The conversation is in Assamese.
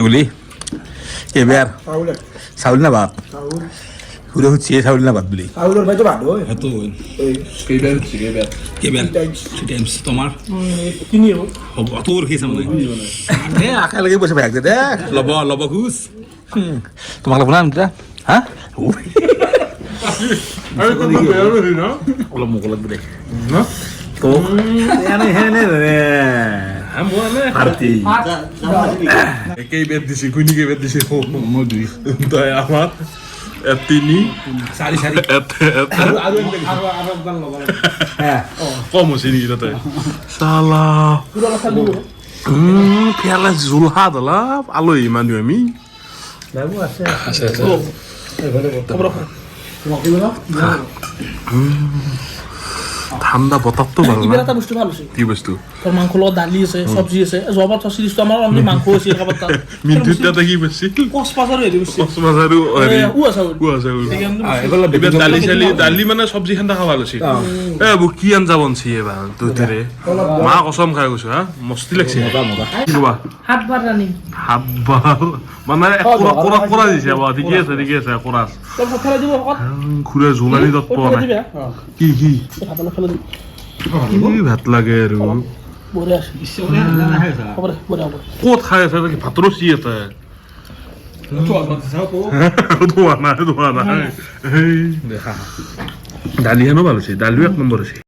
Uli, এবার চাউল না ভাত সুরে হচ্ছে চাউল না ভাত বলি চাউলের ভাই তো ভালো এত কেবার তোমার কিনি হ'ব তোর খেয়েছে মানে আশা লাগে বসে ভাই দেখ লব ঘুষ তোমাক লাগব না মিত্রা হ্যাঁ অলপ মোক লাগব দে তো এনে হেনে রে একেই বেদ দিছি কুইনিকে বেদ দিছি মধুই তাই আমার তিনি সারি কম হচ্ছে নাকি তাতে সালা পেয়ালা জোল হাত অলপ আলহী মানুহ আমি ঠাণ্ডা বতাহটো ভাল না এটা বস্তু ভালো আছে কি বস্তু তোর মাংস লগত দালি আছে সবজি আছে জবা তো সিরিজটো আমাৰ অনলি মাংস আছে খাবাৰ তা মিন্টুত তাতে কি বেছি কস পাছৰ হেৰি বস্তু কচমাছ আৰু হেৰি উ আছে দালি মানে চব্জি খান দেখা ভাল আছে এ বুক কি আঞ্জা বনছি এবাৰ তোৰে মা কসম খাই গৈছো হা মস্তি লাগছে কি কবা হাত বাৰ ৰানি হাত বাল মানে কৰা দিছে বা ঠিকে আছে কৰা তোৰ ফেলে দিব কত খুৰে জোলানি দত পোৱা নাই কি ভাতলে ফেলে দিব কি ভাত লাগে আৰু বৰে আছে খবৰ বৰে হ'ব ক'ত খাই আছে কি ভাতৰো চি আছে ধোৱা নাই দালি হেনো ভাল আছে দালিও এক নম্বৰ আছে